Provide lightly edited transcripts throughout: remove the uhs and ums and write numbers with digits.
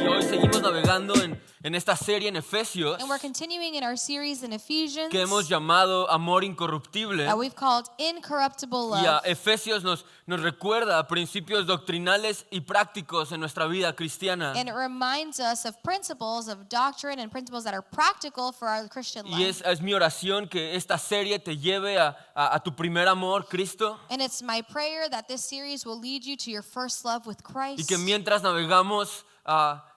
Y hoy seguimos navegando en esta serie en Efesios And we're continuing in our series in Ephesians que hemos llamado Amor Incorruptible. that we've called Incorruptible Y Love. Efesios nos recuerda principios doctrinales y prácticos en nuestra vida cristiana. And it reminds us of principles of doctrine and principles that are practical for our Christian Y life. es mi oración que esta serie te lleve a tu primer amor, Cristo. And it's my prayer that this series will lead you to your first love with Y Christ. que mientras navegamos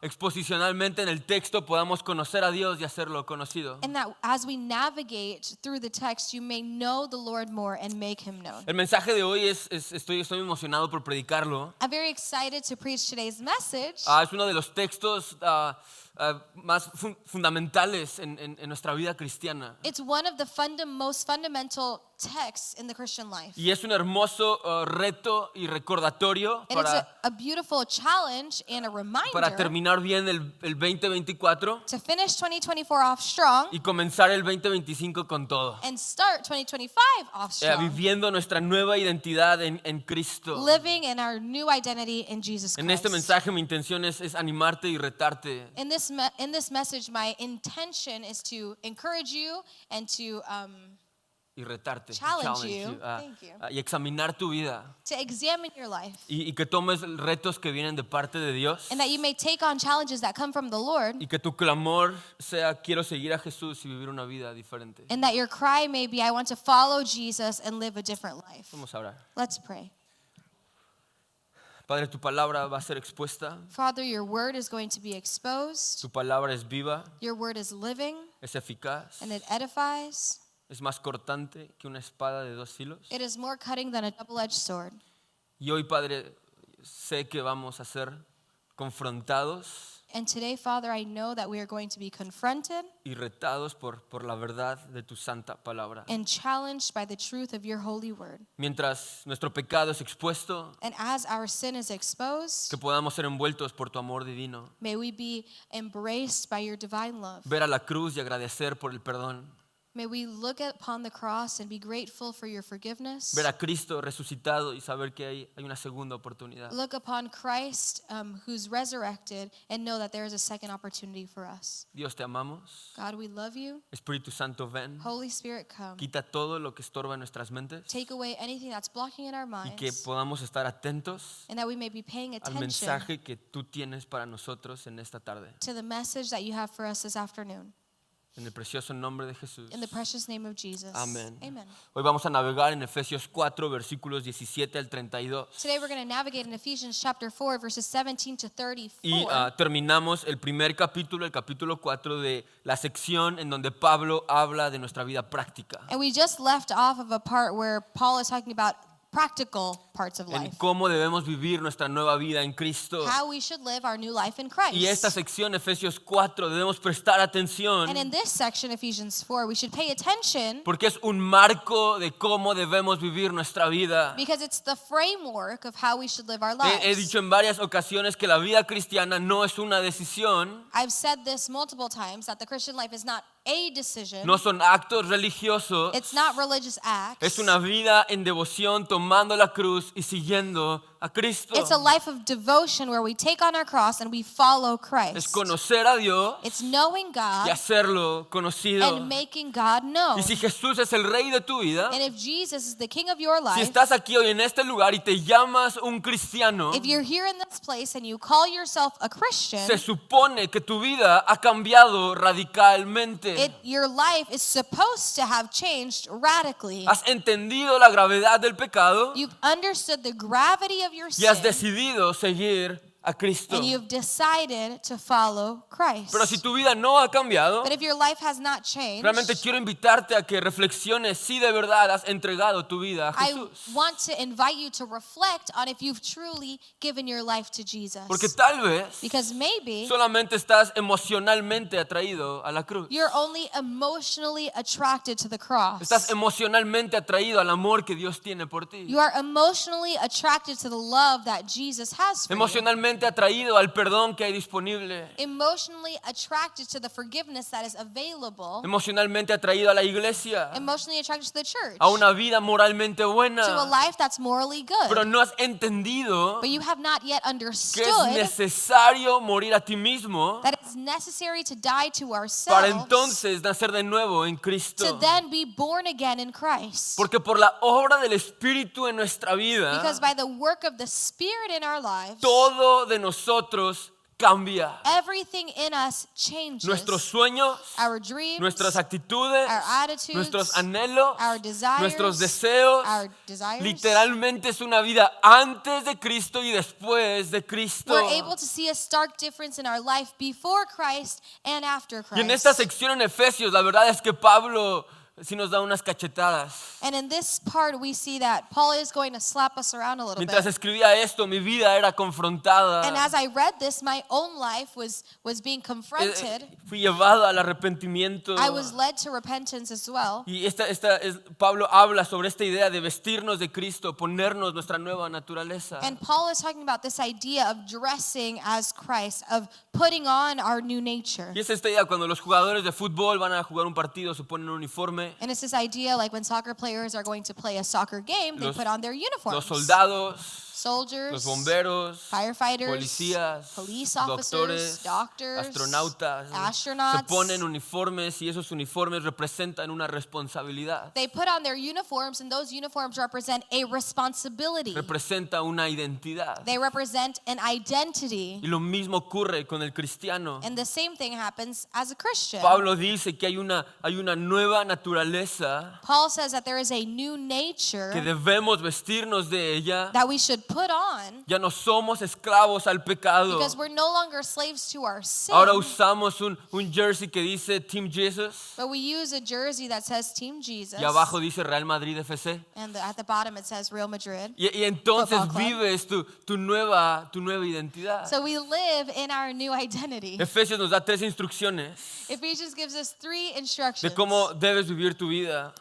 exposicionalmente en el texto podamos conocer a Dios y hacerlo conocido. And that as we navigate through the text, you may know the Lord more and make him known. El mensaje de hoy estoy emocionado por predicarlo. I'm very excited to preach today's message. Es uno de los textos más fundamentales en nuestra vida cristiana. It's one of the most fundamental texts in the Christian life. Y es un hermoso reto y recordatorio And it's a beautiful challenge and a para reminder terminar bien el 2024 to finish 2024 off strong y comenzar el 2025 con todo. and start 2025 off strong, Viviendo nuestra nueva identidad en Cristo. living in our new identity in Jesus En este Christ. mensaje mi intención es animarte y retarte. In this message, my intention is to encourage you and to challenge you. Thank you. Y examinar tu vida examine your life, y que tomes retos que vienen de parte de Dios and that you may take on challenges that come from the Lord, y que tu clamor sea quiero seguir a Jesús y vivir una vida diferente. and that your cry may be, I want to follow Jesus and live a different life. Vamos a orar. Let's pray. Padre, tu palabra va a ser expuesta, Father, your word is going to be exposed. tu palabra es viva, Your word is living es eficaz, and it edifies. es más cortante que una espada de dos filos. It is more cutting than a double-edged sword. Y hoy, Padre, sé que vamos a ser confrontados And today, Father, I know that we are going to be confronted y retados por la verdad de tu santa palabra. and challenged by the truth of your holy word. Mientras nuestro pecado es expuesto, And as our sin is exposed, que podamos ser envueltos por tu amor divino. may we be embraced by your divine love. Ver a la cruz y agradecer por el perdón. May we look upon the cross and be grateful for your forgiveness. Ver a Cristo resucitado y saber que hay una segunda oportunidad. Look upon Christ who's resurrected and know that there is a second opportunity for us. Dios, te amamos. God, we love you. Espíritu Santo, ven. Holy Spirit, come. Quita todo lo que estorba en nuestras mentes Take away anything that's blocking in our y que minds, podamos estar atentos and that we may be paying al attention mensaje que tú tienes para nosotros en esta tarde. to the message that you have for us this afternoon. En el precioso nombre de Jesús. In the precious name of Jesus. Amén. Amen. Hoy vamos a navegar en Efesios 4, versículos 17 al 32. Today we're going to navigate in Ephesians chapter 4, verses 17 to 34. Y terminamos el primer capítulo, el capítulo 4 de la sección en donde Pablo habla de nuestra vida práctica. And we just left off of a part where Paul is talking about practical parts of En life. cómo debemos vivir nuestra nueva vida en Cristo. How we should live our new life in Christ. Y esta sección, Efesios 4, debemos prestar atención And in this section, Ephesians 4, we should pay attention porque es un marco de cómo debemos vivir nuestra vida. because it's the framework of how we should live our He lives. dicho en varias ocasiones que la vida cristiana no es una decisión, I've said this multiple times that the Christian life is not a decision. no son actos religiosos, It's not religious acts. es una vida en devoción tomando la cruz y siguiendo a Cristo. It's a life of devotion where we take on our cross and we follow Es Christ. conocer a Dios It's knowing y God hacerlo conocido. and making God known. Y si Jesús es el rey de tu vida, And if Jesus is the king of your si life, estás aquí hoy en este lugar y te llamas un cristiano, if you're here in this place and you call yourself a Christian, se supone que tu vida ha cambiado radicalmente. your life is supposed to have changed radically. Has entendido la gravedad del pecado You've understood the gravity of your y has sin, decidido seguir a Cristo. and you've decided to follow Christ. Pero si tu vida no ha cambiado, But if your life has not changed, realmente quiero invitarte a que reflexiones si de verdad has entregado tu vida a I Jesús. want to invite you to reflect on if you've truly given your life to Jesus. Porque tal vez Because maybe solamente estás emocionalmente atraído a la cruz. you're only emotionally attracted to the cross. Estás emocionalmente atraído al amor que Dios tiene por ti. You are emotionally attracted to the love that Jesus has for you. Emocionalmente atraído al perdón que hay disponible. Emotionally attracted to the forgiveness that is available. Emocionalmente atraído a la iglesia. Emotionally attracted to the church. A una vida moralmente To a buena. life that's morally good. Pero no has entendido But you have not yet que es understood necesario morir a ti mismo that it's necessary to die to para ourselves entonces nacer de nuevo en to Cristo. then be born again in Christ. Porque por la obra del Espíritu en nuestra vida, Because by the work of the Spirit in our lives, todo de nosotros cambia. everything in us changes. Nuestros sueños, Our dreams, nuestras actitudes, our attitudes, nuestros anhelos, our desires, nuestros deseos. our desires. Literalmente es una vida antes de Cristo y después de Cristo. We're able to see a stark difference in our life before Christ and after Y en Christ. esta sección en Efesios, la verdad es que Pablo sí nos da unas cachetadas. And in this part, we see that Paul is going to slap us around a little Mientras bit. escribía esto, mi vida era confrontada. And as I read this, my own life was being confronted. Fui llevado al arrepentimiento. I was led to repentance as well. Y Pablo habla sobre esta idea de vestirnos de Cristo, ponernos nuestra nueva naturaleza. And Paul is talking about this idea of dressing as Christ, of putting on our new nature. Y es esta idea cuando los jugadores de fútbol van a jugar un partido, se ponen un uniforme. And it's this idea like when soccer players are going to play a soccer game, they Los- put on their uniforms. Los soldados, Soldiers, los bomberos, firefighters, policías, police officers, doctores, doctors, astronautas, astronauts. se ponen uniformes y esos uniformes representan una responsabilidad, They put on their uniforms, and those uniforms represent a responsibility. representa una identidad. They represent an identity. Y lo mismo ocurre con el cristiano. And the same thing happens as a Christian. Pablo dice que hay una nueva naturaleza Paul says that there is a new nature que debemos vestirnos de ella. that we should put on Ya no somos esclavos al pecado. because we're no longer slaves to our sin. Ahora usamos un jersey que dice Team Jesus But we use a jersey that says Team Jesus. y abajo dice Real Madrid FC. And at the bottom it says Real Madrid. Y entonces Football club. vives tu nueva identidad. So we live in our new identity. Efesios nos da 3 instrucciones Ephesians gives us 3 de instructions cómo debes vivir tu vida.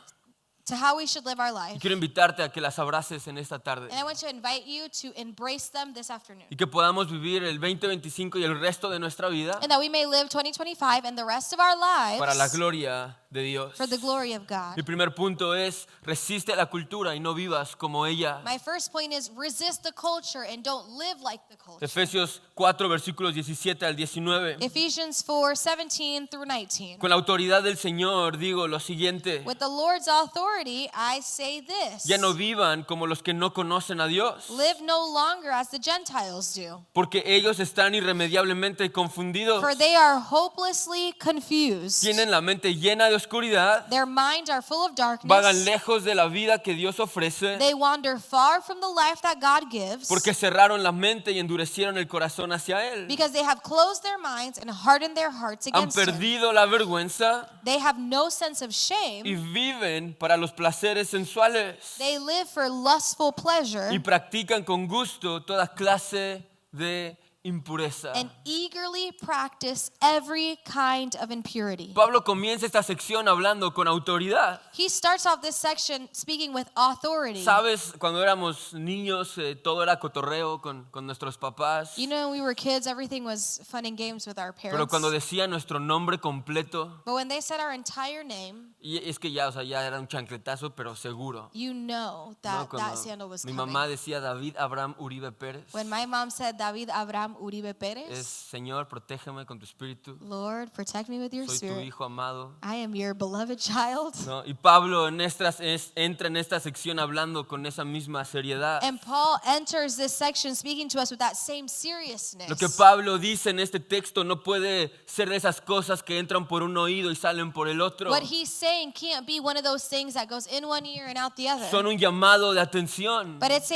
to how we should live our Y life. quiero invitarte a que las abraces en esta tarde. And I want to invite you to embrace them this afternoon. Y que podamos vivir el 2025 y el resto de nuestra vida And that we may live 2025 and the rest of our para la lives gloria de Dios. for the glory of Mi God. primer punto es, resiste a la cultura y no vivas como ella. My first point is resist the culture and don't live like the culture. Efesios 4, versículos 17 al 19. Ephesians 4:17 through 19. Con la autoridad del Señor digo lo siguiente. With the Lord's authority, I say this. Ya no vivan como los que no conocen a Dios, Live no longer as the Gentiles do, porque ellos están irremediablemente confundidos. for they are hopelessly confused. Tienen la mente llena de oscuridad, Their minds are full of vagan darkness. lejos de la vida que Dios ofrece, They wander far from the life that God gives porque cerraron la mente y endurecieron el corazón hacia Él. because they have closed their minds and hardened their hearts Han against Him. perdido la vergüenza They have no sense of y shame. viven para los placeres sensuales They live for lustful pleasure y practican con gusto toda clase de impureza. and eagerly practice every kind of impurity. Pablo comienza esta sección hablando con autoridad. He starts off this section speaking with authority. Sabes, cuando éramos niños, todo era cotorreo con nuestros papás. You know, when we were kids, everything was fun and games with our Pero parents. cuando decía nuestro nombre completo, But when they said our entire name, y es que ya, o sea, ya era un chancletazo, pero seguro. you know ¿No? that Cuando that sandal was mi coming. mamá decía David Abraham Uribe Pérez, When my mom said David Abraham Uribe es Pérez, Señor, protégeme con tu espíritu. Lord, protect me with your Soy tu spirit. hijo amado. I am your beloved child. ¿No? Y Pablo entra en esta sección hablando con esa misma seriedad. And Paul enters this section speaking to us with that same seriousness. Lo que Pablo dice en este texto no puede ser de esas cosas que entran por un oído y salen por el otro. What he's saying can't be one of those things that goes in one ear and out the other. Son un llamado de atención. But it's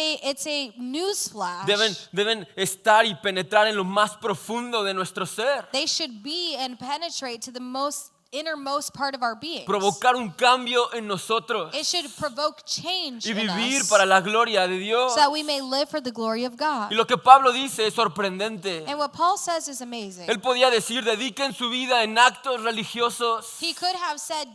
a news flash. Deben estar y penetrar penetrar en lo más profundo de nuestro ser. They should be and penetrate to the most innermost part of our beings. Provocar un cambio en nosotros It should provoke change y in vivir us para la gloria de Dios. so that we may live for the glory of Y God. lo que Pablo dice es sorprendente. And what Paul says is amazing. Él podía decir, dediquen su vida en actos religiosos. He could have said,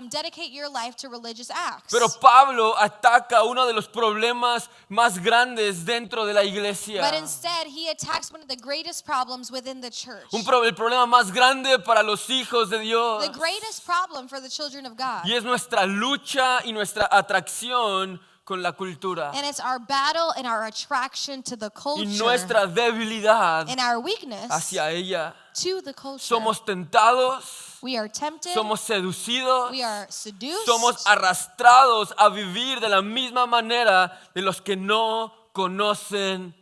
dedicate your life to religious acts. Pero Pablo ataca uno de los problemas más grandes dentro de la iglesia. But instead, he attacks one of the greatest problems within the church. El problema más grande para los hijos de Dios. The greatest problem for the children of God. Y es nuestra lucha y nuestra atracción con la cultura. And it's our battle and our attraction to the Y culture nuestra debilidad and our weakness hacia ella. to the culture. Somos tentados, We are tempted. somos seducidos, We are seduced. somos arrastrados a vivir de la misma manera de los que no conocen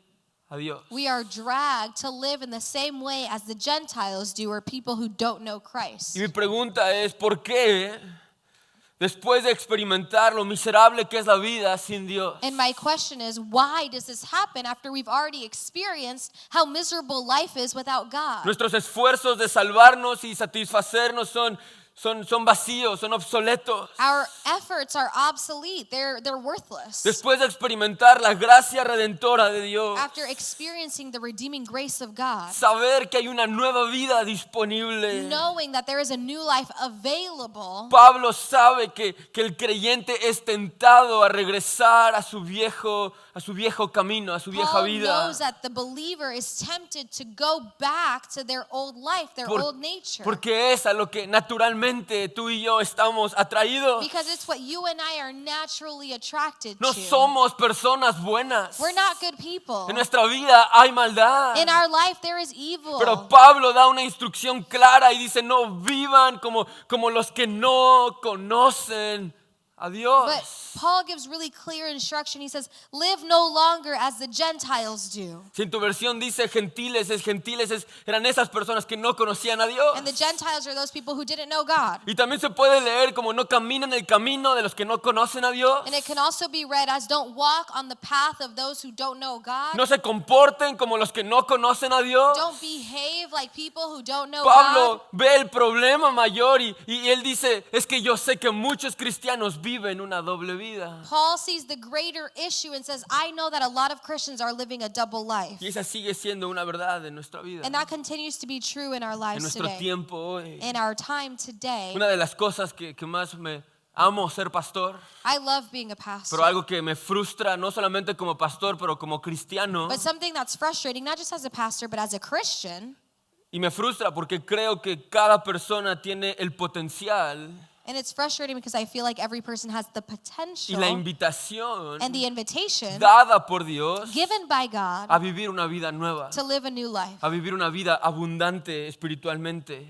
a Dios. We are dragged to live in the same way as the Gentiles do, or people who don't know Christ. Y mi pregunta es, ¿por qué después de experimentar lo miserable que es la vida sin Dios, And my question is, why does this happen after we've already experienced how miserable life is without God? nuestros esfuerzos de salvarnos y satisfacernos son vacíos, son obsoletos? Our efforts are obsolete. They're worthless. Después de experimentar la gracia redentora de Dios, After experiencing the redeeming grace of God, saber que hay una nueva vida disponible. knowing that there is a new life available, Pablo sabe que el creyente es tentado a regresar a su viejo camino, a su vieja Paul vida. knows that the believer is tempted to go back to their old life, their old nature. Porque es a lo que naturalmente tú y yo estamos atraídos. Because it's what you and I are naturally attracted No to. somos personas buenas. We're not good people. En nuestra vida hay maldad. In our life there is evil. Pero Pablo da una instrucción clara y dice, no vivan como los que no conocen a Dios. But Paul gives really clear instruction. He says, live no longer as the Gentiles do. Si en tu versión dice gentiles eran esas personas que no conocían a Dios. And the Gentiles are those people who didn't know God. Y también se puede leer como no caminen el camino de los que no conocen a Dios. And it can also be read as don't walk on the path of those who don't know God. No se comporten como los que no conocen a Dios. Don't behave like people who don't know Pablo God. ve el problema mayor y él dice, es que yo sé que muchos cristianos viven una doble vida. Paul sees the greater issue and says, I know that a lot of Christians are living a double life. Y esa sigue siendo una verdad en nuestra vida, And that continues to be true in our en lives nuestro today. tiempo hoy. In our time today, Una de las cosas que más me amo ser pastor, I love being a pastor. pero algo que me frustra no solamente como pastor, pero como cristiano. But something that's frustrating, not just as a pastor, but as a Christian, Y me frustra porque creo que cada persona tiene el potencial and it's frustrating because I feel like every person has the y potential la invitación and the invitation dada por Dios given by God a vivir una vida nueva, to live a new life, a vivir una vida abundante espiritualmente,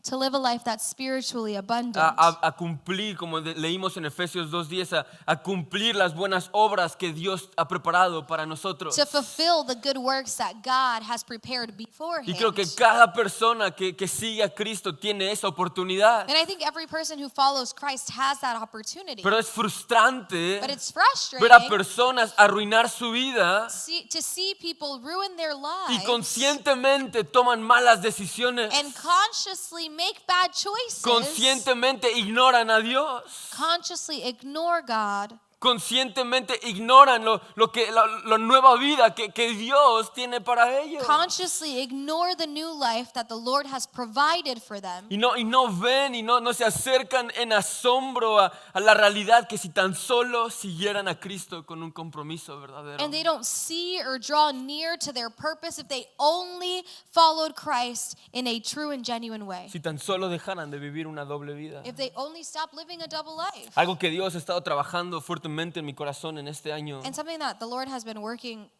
to live a life that's spiritually abundant, a cumplir, como leímos en Efesios 2:10, a cumplir las buenas obras que Dios ha preparado para nosotros. to fulfill the good works that God has prepared beforehand. Y creo que cada persona que sigue a Cristo tiene esa oportunidad. And I think every person who follows Christ has that opportunity. Pero es frustrante But it's ver a frustrating personas arruinar su vida to see people ruin their y lives conscientemente toman malas decisiones. and consciously make bad choices, Conscientemente ignoran a Dios. consciously ignore God, Conscientemente ignoran la nueva vida que Dios tiene para ellos. consciously ignore the new life that the Lord has provided for them. Y no ven y no se acercan en asombro a la realidad que si tan solo siguieran a Cristo con un compromiso verdadero. And they don't see or draw near to their purpose if they only followed Christ in a true and genuine way. Si tan solo dejaran de vivir una doble vida. If they only stop living a double life. Algo que Dios ha estado trabajando fuertemente en mi corazón en este año And something that the Lord has been working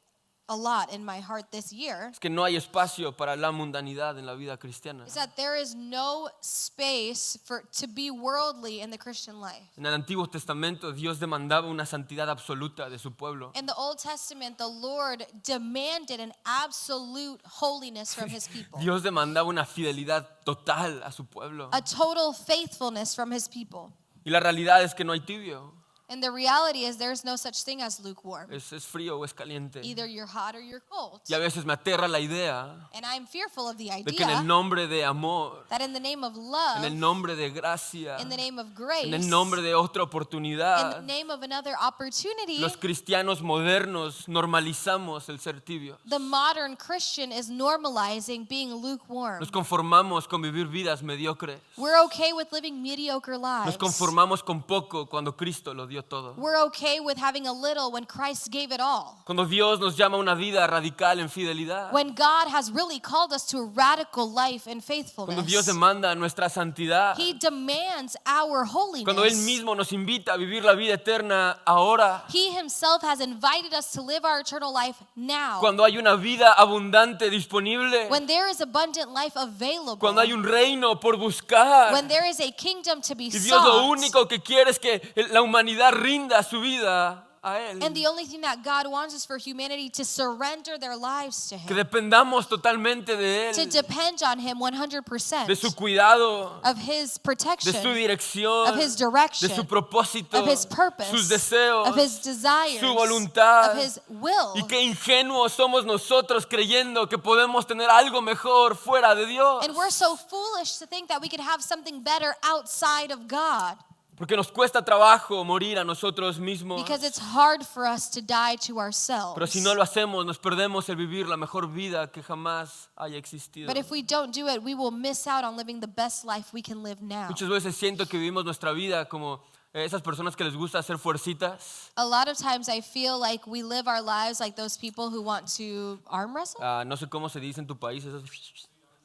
a lot in my heart this year es que no hay espacio para la mundanidad en la vida cristiana. is that there is no space to be worldly in the Christian life. En el Antiguo Testamento Dios demandaba una santidad absoluta de su pueblo. In the Old Testament, the Lord demanded an absolute holiness from his people, Dios demandaba una fidelidad total a su pueblo. a total faithfulness from his people. Y la realidad es que no hay tibio. And the reality is there's no such thing as lukewarm. Es frío o es caliente. Either you're hot or you're cold. Y a veces me aterra la idea And I'm fearful of the de que en el idea nombre de amor, that in the name of en el love, nombre de gracia, in the name of grace, en el nombre de otra in the oportunidad, name of another opportunity, los cristianos modernos normalizamos el ser tibios. the modern Christian is normalizing being lukewarm. Nos conformamos con vivir vidas mediocres. We're okay with living mediocre Nos lives. conformamos con poco cuando Cristo lo dio todo. We're okay with having a little when Christ gave it all. Cuando Dios nos llama a una vida radical en fidelidad. When God has really called us to a radical life in Cuando Dios faithfulness. demanda nuestra santidad. He demands our Cuando Él holiness. mismo nos invita a vivir la vida eterna ahora. He himself has invited us to live our eternal life now. Cuando hay una vida abundante disponible. When there is abundant life available. Cuando hay un reino por buscar. When there is a kingdom to be Y Dios lo sought. único que quiere es que la humanidad rinda su vida a Él. And the only thing that God wants is for humanity to surrender their lives to Que Him. dependamos totalmente de To Él. depend on Him 100%. De su cuidado. Of His De protection. su dirección. Of His direction. De su propósito. Of His purpose. Sus deseos. Of His desires. Su voluntad. Of His will. Y qué ingenuos somos nosotros creyendo que podemos tener algo mejor fuera de Dios. And we're so foolish to think that we could have something better outside of God. Porque nos cuesta trabajo morir a nosotros mismos. Because it's hard for us to die to ourselves. Pero si no lo hacemos, nos perdemos el vivir la mejor vida que jamás haya existido. But if we don't do it, we will miss out on living the best life we can live now. Muchas veces siento que vivimos nuestra vida como esas personas que les gusta hacer fuercitas. A lot of times I feel like we live our lives like those people who want to arm wrestle. No sé cómo se dice en tu país esas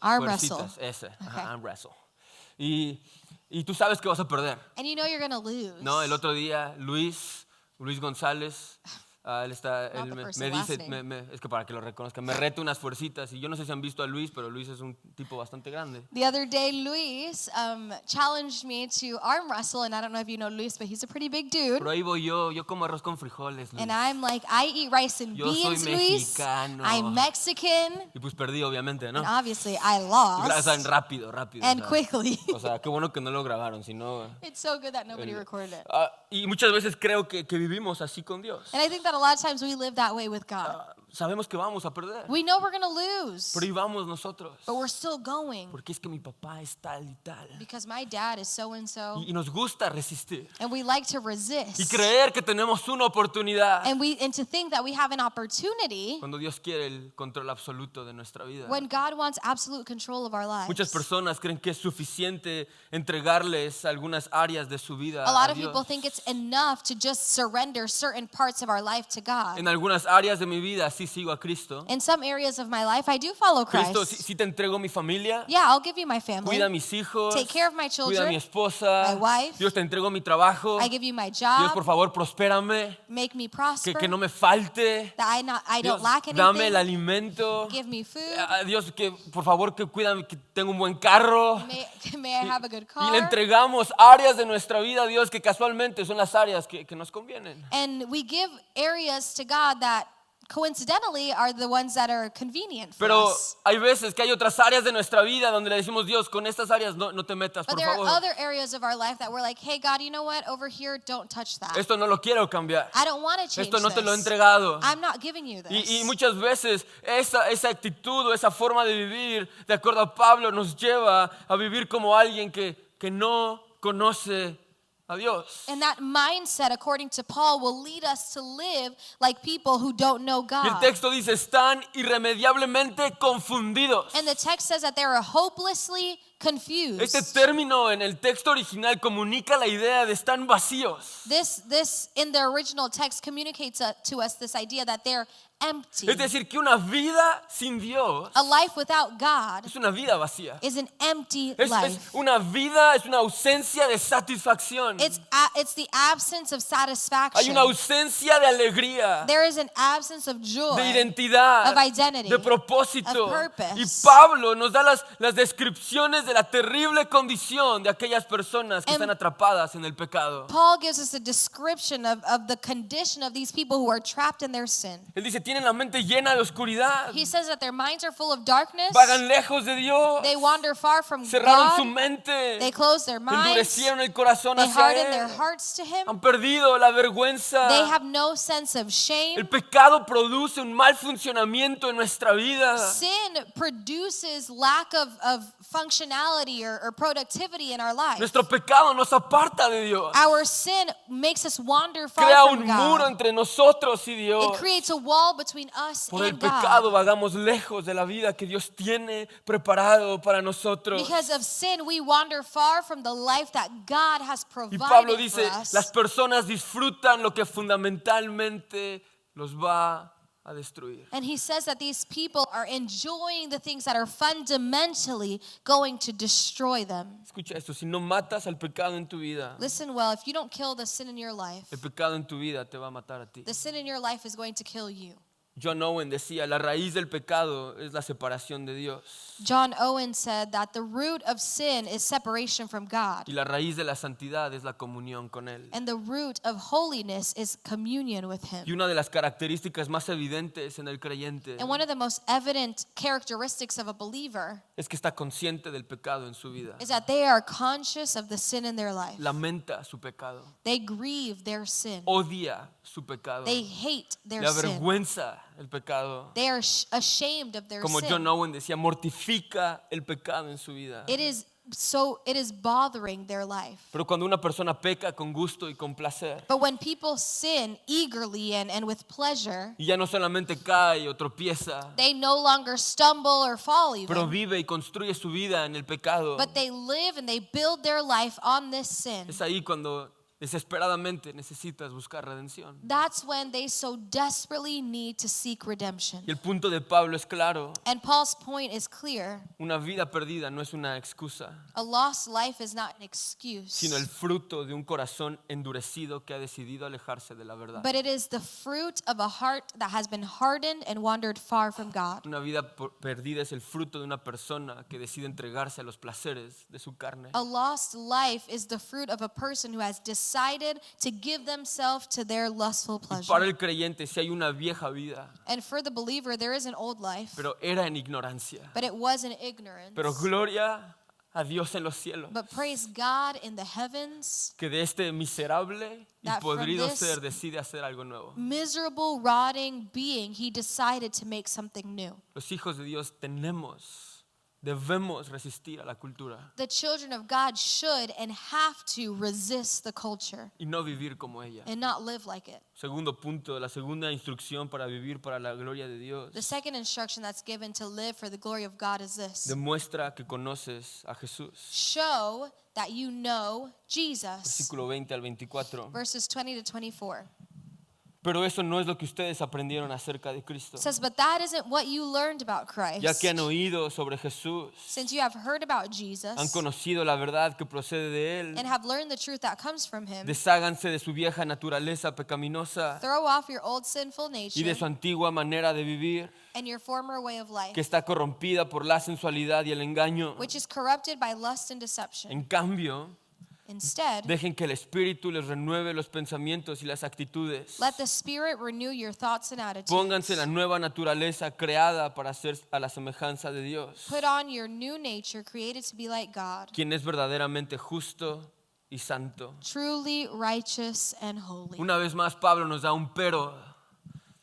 Arm wrestle. fuercitas. Ese, Okay. arm wrestle. Y tú sabes que vas a perder. And you know you're going to lose. No, el otro día Luis González, él Not the me first and last dice, name. es que para que lo reconozcan, me reta unas fuercitas y yo no sé si han visto a Luis, pero Luis es un tipo bastante grande. The other day, Luis challenged me to arm wrestle, and I don't know if you know Luis, but he's a pretty big dude. Pero ahí voy yo como arroz con frijoles, Luis. And I'm like, I eat rice and Yo soy beans, Luis. mexicano. I'm Mexican. Y pues perdí, obviamente, ¿no? And obviously, I O sea, lost. rápido. And o sea, quickly. O sea, qué bueno que no lo grabaron, si no... It's so good that nobody recorded it. Y muchas veces creo que vivimos así con Dios. And I think that a lot of times we live that way with God. Sabemos que vamos a perder, We know we're going to lose, pero ahí vamos nosotros. but we're still going Porque es que mi papá es tal y tal. because my dad is so and so, Y nos gusta resistir. and we like to Y resist. creer que tenemos una oportunidad And to think that we have an opportunity cuando Dios quiere el control absoluto de nuestra vida. when God wants absolute control of our Muchas lives. personas creen que es suficiente entregarles algunas áreas de su vida A lot a of people Dios. think it's enough to just surrender certain parts of our life to God. En algunas áreas de mi vida sí sigo a Cristo. In some areas of my life, I do follow Cristo, Christ. si te entrego mi familia, Yeah, I'll give you my family. cuida a mis hijos, Take care of my cuida a mi children, esposa. my wife. Dios, te entrego mi trabajo. I give you my Dios, por job. favor, prospérame. Make me prosper. Que no me falte. That I Dios, don't lack dame el anything. alimento. Give me food. Dios, que por favor que cuídame, que tenga un buen carro. May I have a good Y le car? entregamos áreas de nuestra vida a Dios que casualmente son las áreas que nos convienen. And we give areas to God that coincidentally are the ones that are convenient for Pero us. hay veces que hay otras áreas de nuestra vida donde le decimos, Dios, con estas áreas no te metas, But por there are favor. other areas of our life that we're like, hey, God, you know what? Over here, don't touch that. Esto no lo quiero cambiar. I don't want to change Esto no te lo he this. entregado. I'm not giving you Y this. muchas veces esa actitud o esa forma de vivir, de acuerdo a Pablo, nos lleva a vivir como alguien que no conoce a Dios. And that mindset, according to Paul, will lead us to live like people who don't know Y el God. texto dice, están irremediablemente confundidos. And the text says that they are hopelessly confused. Este término en el texto original comunica la idea de están vacíos. This in the original text communicates to us this idea that they're empty. Es decir, que una vida sin Dios A life without God es una vida vacía. is an empty Es life. una vida, es una ausencia de satisfacción. It's the absence of Hay satisfaction. una ausencia de alegría, There is an absence of joy, de identidad, of identity, de propósito. of purpose. Y Pablo nos da las descripciones de la terrible condición de aquellas personas que están atrapadas en el pecado. Paul gives us a description of the condition of these people who are trapped in their sin. Él dice, tienen la mente llena de oscuridad, He says that their minds are full of darkness. vagan lejos de Dios, They wander far from cerraron su God. mente, They close their minds. endurecieron el corazón They harden hacia their Él, hearts to Him. han perdido la vergüenza. They have no sense of shame. El pecado produce un mal funcionamiento en nuestra vida. Sin produces lack of functionality or productivity in our lives. Nuestro pecado nos aparta de Dios. Our sin makes us wander Crea far un from muro God. entre nosotros y It Dios. creates a wall between us Por el and pecado God. vagamos lejos de la vida que Dios tiene preparado para nosotros. Because of sin, we wander far from the life that God has Y Pablo provided dice, for us. las personas disfrutan lo que fundamentalmente los va a destruir. And he says that these people are enjoying the things that are fundamentally going to destroy them. Escucha esto, si no matas al pecado en tu vida, Listen well, if you don't kill the sin in your life, el pecado en tu vida te va a matar a ti. the sin in your life is going to kill you. John Owen decía, la raíz del pecado es la separación de Dios. John Owen said that the root of sin is separation from God, Y la raíz de la santidad es la comunión con Él. and the root of holiness is communion with Y Him. una de las características más evidentes en el creyente And one of the most evident characteristics of a believer es que está consciente del pecado en su vida. is that they are conscious of the sin in their life. Lamenta su pecado. They grieve their sin. Odia su pecado. They hate their Le sin. avergüenza el pecado. They are ashamed of their Como sin. John Owen decía, mortifica el pecado en su vida. It is bothering their life. Pero cuando una persona peca con gusto y con placer, But when people sin eagerly and with pleasure, y ya no solamente cae o tropieza, they no longer stumble or fall pero even, vive y construye su vida en el pecado, but they live and they build their life on this sin. es ahí cuando desesperadamente necesitas buscar redención. That's when they so desperately need to seek redemption. Y el punto de Pablo es claro, And Paul's point is clear. una vida perdida no es una excusa, A lost life is not an excuse, sino el fruto de un corazón endurecido que ha decidido alejarse de la verdad. but it is the fruit of a heart that has been hardened and wandered far from God. Una vida perdida es el fruto de una persona que decide entregarse a los placeres de su carne. A lost life is the fruit of a person who has decided to give themselves to their lustful Para pleasure. el creyente, si hay una vieja vida, And for the believer, there is an old life, pero era en ignorancia. but it was in ignorance. Pero gloria a Dios en los cielos, But praise God in the heavens, que de este miserable y That from podrido this ser decide hacer algo nuevo. miserable, rotting being, he decided to make something new. Los hijos de Dios debemos resistir a la cultura The children of God should and have to resist the culture y no vivir como ella. and not live like it. Segundo punto, la segunda instrucción para vivir para la gloria de Dios. The second instruction that's given to live for the glory of God is this: Demuestra que conoces a Jesús. show that you know Jesus. Versículo 20 al 24. Verses 20 to 24. Pero eso no es lo que ustedes aprendieron acerca de Cristo. It says, but that isn't what you learned about Christ. Ya que han oído sobre Jesús, Since you have heard about Jesus han conocido la verdad que procede de Él, and have learned the truth that comes from him, desháganse de su vieja naturaleza pecaminosa throw off your old sinful y nature de su antigua manera de vivir, and your former way of life, que está corrompida por la sensualidad y el engaño. which is corrupted by lust and deception. En cambio, Instead, dejen que el Espíritu les renueve los pensamientos y las actitudes. let the Spirit renew your thoughts and attitudes. Pónganse la nueva naturaleza creada para ser a la semejanza de Dios, Put on your new nature created to be like God, quien es verdaderamente justo y santo. truly righteous and holy. Una vez más, Pablo nos da un pero.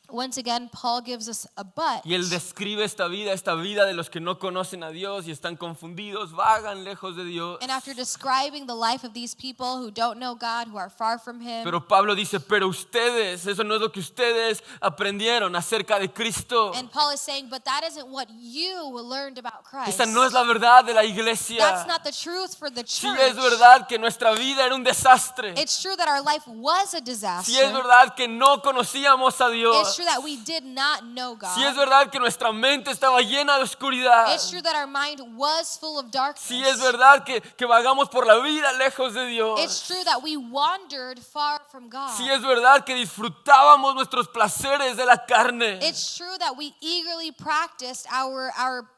Once again, Paul gives us a but. Y él describe esta vida de los que no conocen a Dios y están confundidos, vagan lejos de Dios. And after describing the life of these people who don't know God, who are far from Him, Pero Pablo dice, pero ustedes, eso no es lo que ustedes aprendieron acerca de Cristo. and Paul is saying, but that isn't what you learned about Christ. Esta no es la verdad de la iglesia. That's not the truth for the Sí church. es verdad que nuestra vida era un desastre. It's true that our life was a disaster. Sí es verdad que no conocíamos a It's Dios. true true that we did not know God. Si es verdad que nuestra mente estaba llena de oscuridad. It's true that our mind was full of darkness. Si es verdad que vagamos por la vida lejos de Dios. It's true that we wandered far from God. Si es verdad que disfrutábamos nuestros placeres de la carne. It's true that we eagerly practiced our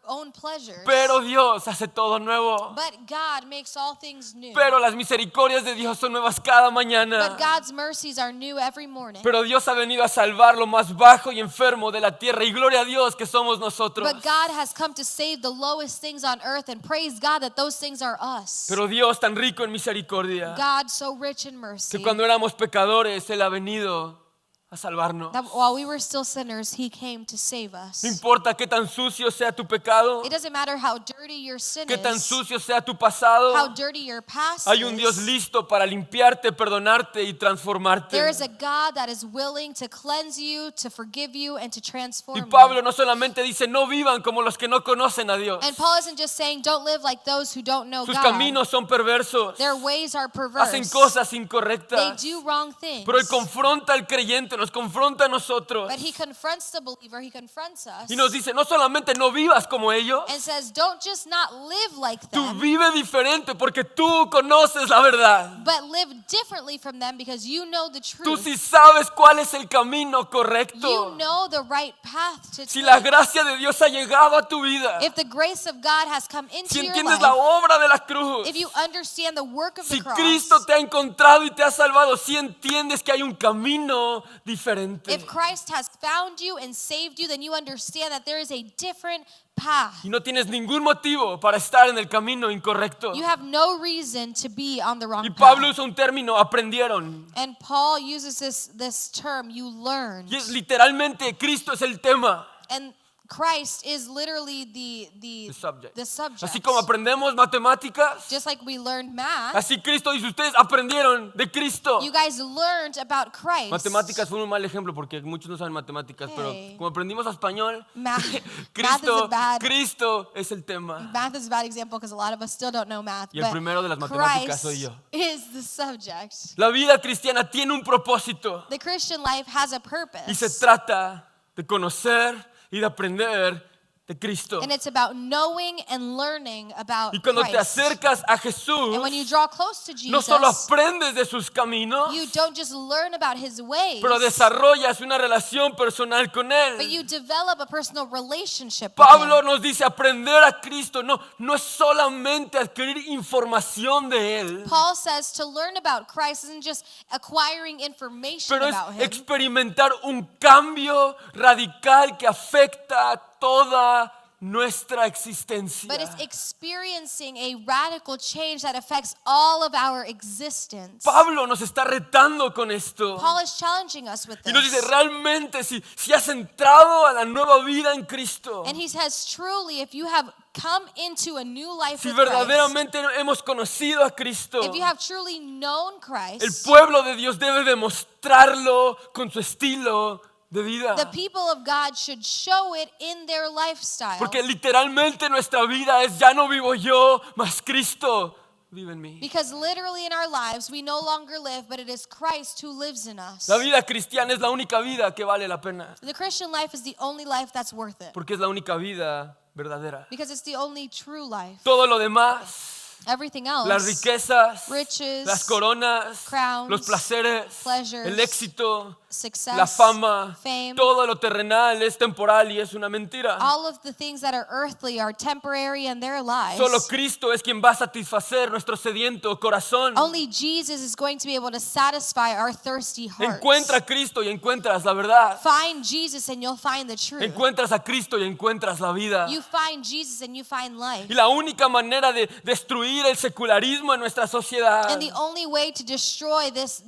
own pleasures. Pero Dios hace todo nuevo. But God makes all things new. Pero las misericordias de Dios son nuevas cada mañana. But God's mercies are new every morning. Pero Dios ha venido a salvar lo más bajo y enfermo de la tierra. Y gloria a Dios que somos nosotros. But God has come to save the lowest things on earth, and praise God that those things are us. Pero Dios tan rico en misericordia God so rich in mercy que cuando éramos pecadores Él ha venido a salvarnos. that while we were still sinners, He came to save us. No importa qué tan sucio sea tu pecado, It doesn't matter how dirty your sin qué tan is, sucio sea tu pasado. how dirty your past Hay un Dios is. listo para limpiarte, perdonarte y transformarte. There is a God that is willing to cleanse you, to forgive you, and to transform Y you. Pablo no solamente dice no vivan como los que no conocen a Dios. And Paul isn't just saying don't live like those who don't know Sus God. caminos son perversos. Their ways are perverse. Hacen cosas They incorrectas. do wrong things. Pero Él confronta al creyente, nos confronta a nosotros. But He confronts the believer, He confronts us, Y nos dice no solamente no vivas como ellos, and says, don't just not live like tú them, vive diferente porque tú conoces la verdad. but live differently from them because you know the Tú truth. sí sabes cuál es el camino You correcto. know the right path to Si la take. gracia de Dios ha llegado a tu vida, If the grace of God has come into si your entiendes life, la obra de la cruz, if you understand the work of si the cross, Cristo te ha encontrado y te ha salvado, si entiendes que hay un camino diferente. if Christ has found you and saved you, then you understand that there is a different path. Y no tienes ningún motivo para estar en el camino incorrecto. You have no reason to be on the wrong Y Pablo path. usa un término, aprendieron. And Paul uses this term, you learn. Y es literalmente, Cristo es el tema. And Christ is literally the The subject. the subject. Así como aprendemos matemáticas, Just like we learned math, así Cristo dice, ustedes aprendieron de Cristo. you guys learned about Christ. Matemáticas fue un mal ejemplo porque muchos no saben matemáticas, pero Hey. como aprendimos español, Math is Cristo, a bad Cristo es el tema. Math is a bad example because a lot of us still don't know math. Y el but primero de las matemáticas Christ soy yo. is the subject. La vida cristiana tiene un propósito The Christian life has a y se purpose. trata de conocer y de aprender de Cristo. And it's about knowing and learning about Y cuando te Christ. acercas a Jesús, And when you draw close to no Jesus, solo aprendes de sus caminos, you don't just learn about His ways, pero desarrollas una relación personal con but Él. you develop a personal relationship with Pablo Him. nos dice aprender a Cristo, no es solamente adquirir información de Él, Paul says to learn about Christ isn't just acquiring information pero es about Him, experimentar un cambio radical que afecta a toda nuestra existencia. but it's experiencing a radical change that affects all of our existence. Pablo nos está retando con esto. Paul is challenging us with Y nos dice, this. realmente si has entrado a la nueva vida en Cristo, And he says, truly, if you have come into a new life si with Christ, verdaderamente hemos conocido a Cristo, if you have truly known el Christ, pueblo de Dios debe demostrarlo con su estilo de vida. the people of God should show it in their lifestyle. Porque literalmente nuestra vida es ya no vivo yo, mas Cristo vive en mí. Because literally in our lives, we no longer live, but it is Christ who lives in us. La vida cristiana es la única vida que vale la pena, The Christian life is the only life that's worth it. porque es la única vida verdadera. Because it's the only true life. Todo lo demás, Everything else, las riquezas, riches, las coronas, crowns, los placeres, pleasures, el éxito, success, la fama, fame, todo lo terrenal es temporal y es una mentira. all of the things that are earthly are temporary and their lives. Solo Cristo es quien va a satisfacer nuestro sediento corazón. Only Jesus is going to be able to satisfy our thirsty hearts. Encuentra a Cristo y encuentras la verdad. Find Jesus and you'll find the truth. Encuentras a Cristo y encuentras la vida. You find Jesus and you find life. Y la única manera de destruir el secularismo en nuestra sociedad, And the only way to destroy this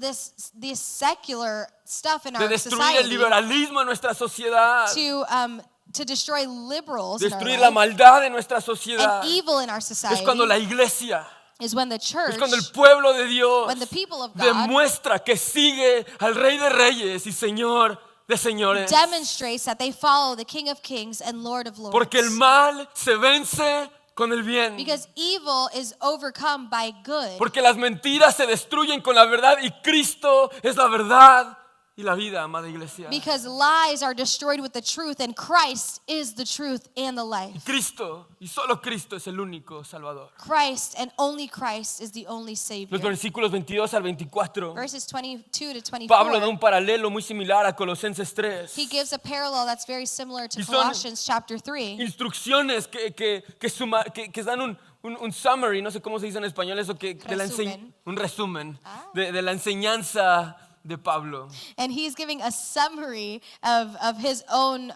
secular stuff in de our destruir el society, liberalismo en nuestra sociedad, to destroy liberals in our destruir la life, maldad en nuestra sociedad, and evil in our es society, cuando la iglesia, is when the church, es cuando el pueblo de Dios when the people of God demuestra que sigue al Rey de Reyes y Señor de señores. demonstrates that they follow the King of Kings and Lord of Lords. Porque el mal se vence con el bien. Because evil is overcome by good. Porque las mentiras se destruyen con la verdad y Cristo es la verdad y la vida, amada iglesia. Because lies are destroyed with the truth, and Christ is the truth and the life. Cristo, y solo Cristo es el único Salvador. Christ and only Christ is the only Los Savior. versículos 22 al 24, Verses 22 to 24. Pablo da un paralelo muy similar a Colosenses 3. He gives a parallel that's very similar to Y son Colossians chapter 3. Instrucciones que dan un summary, no sé cómo se dice en español eso, Resumen. un resumen Ah. de la enseñanza de Pablo. And he's giving a summary of his own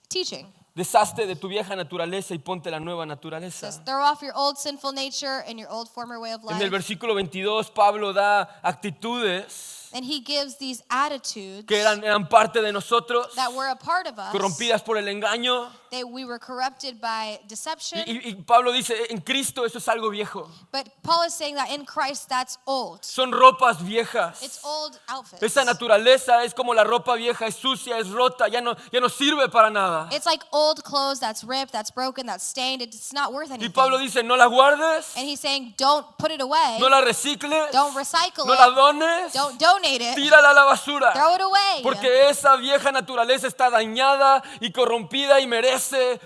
teaching. Deshazte de tu vieja naturaleza y ponte la nueva It naturaleza. says, throw off your old sinful nature and your old former way of En el life. versículo 22 Pablo da actitudes And he gives these attitudes que eran parte de nosotros, that were a part of us. corrompidas por el engaño. That we were corrupted by deception. Y Pablo dice, en Cristo eso es algo viejo. But Paul is saying that in Christ that's old. Son ropas viejas. It's old outfits. Esa naturaleza es como la ropa vieja, es sucia, es rota, ya no sirve para nada. It's like old clothes that's ripped, that's broken, that's stained. It's not worth Y anything. Pablo dice, no la guardes, And he's saying, don't put it away. no la recicles, Don't recycle no la it. dones, Don't donate it. tírala a la basura. Throw it away. Porque esa vieja naturaleza está dañada y corrompida y merece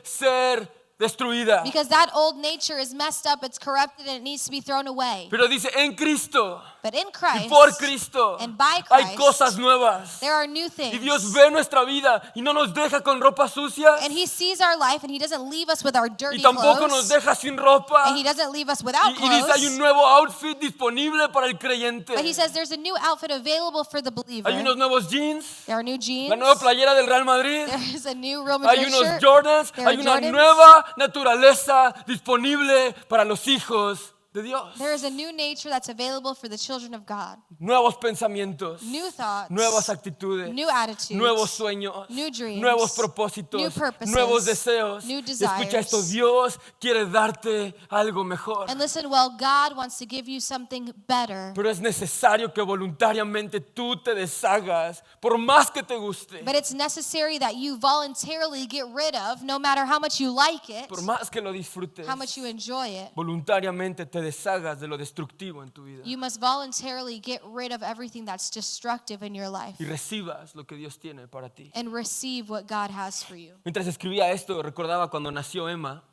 ser destruida. Because that old nature is messed up, it's corrupted, and it needs to be thrown away. Pero dice, en Cristo But in y Christ, por Cristo and by hay Christ, cosas nuevas. there are new Y things. Dios ve nuestra vida y no nos deja con ropa sucia And he sees our life, and he doesn't leave us with our y dirty tampoco nos clothes. deja sin ropa. And he doesn't leave us without Y dice, hay un clothes. nuevo outfit disponible para el creyente. But he says there's a new outfit available for the believer. Hay unos nuevos jeans, There are new jeans. la nueva playera del Real Madrid, There is a new Real hay Madrid unos shirt. Jordans, There hay are una Jordans. nueva naturaleza disponible para los hijos de Dios. There is a new nature that's available for the children of God. Nuevos pensamientos, New thoughts. nuevas actitudes, New attitudes. nuevos sueños, New dreams, nuevos propósitos, new purposes, nuevos deseos. new Y escucha esto, desires. Dios quiere darte algo mejor. And listen, well, God wants to give you something better. Pero es necesario que voluntariamente tú te deshagas, por más que te guste, But it's necessary that you voluntarily get rid of, no matter how much you like it, por más que lo disfrutes, how much you enjoy it. voluntariamente te deshagas de lo destructivo en tu vida You must voluntarily get rid of everything that's destructive in your life y recibas lo que Dios tiene para ti. and receive what God has for you. Mientras escribía esto, recordaba cuando nació Emma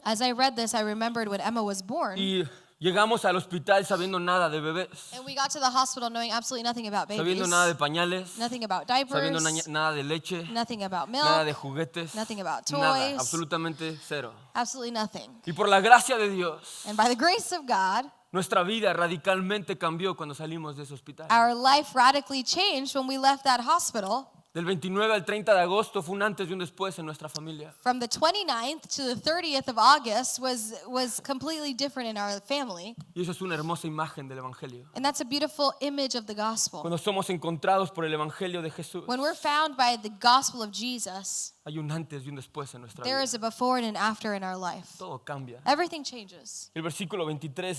As I read this, I remembered when Emma was born. y llegamos al hospital sabiendo nada de bebés, And we got to the hospital knowing absolutely nothing about sabiendo babies, nada de pañales, nothing about sabiendo diapers, nada de leche, nothing about nada de milk, juguetes, nothing about nada, toys. absolutamente cero. absolutely nothing. Y por la gracia de Dios, And by the grace of God, nuestra vida radicalmente cambió cuando salimos de ese hospital. our life radically changed when we left that hospital. Del 29 al 30 de agosto fue un antes y un después en nuestra familia. From the 29th to the 30th of August was completely different in our family. Y eso es una hermosa imagen del Evangelio. And that's a beautiful image of the gospel. Cuando somos encontrados por el Evangelio de Jesús, When we're found by the gospel of Jesus, hay un antes y un después en nuestra there vida. is a before and an after in our life. Todo cambia. Everything changes. El versículo 23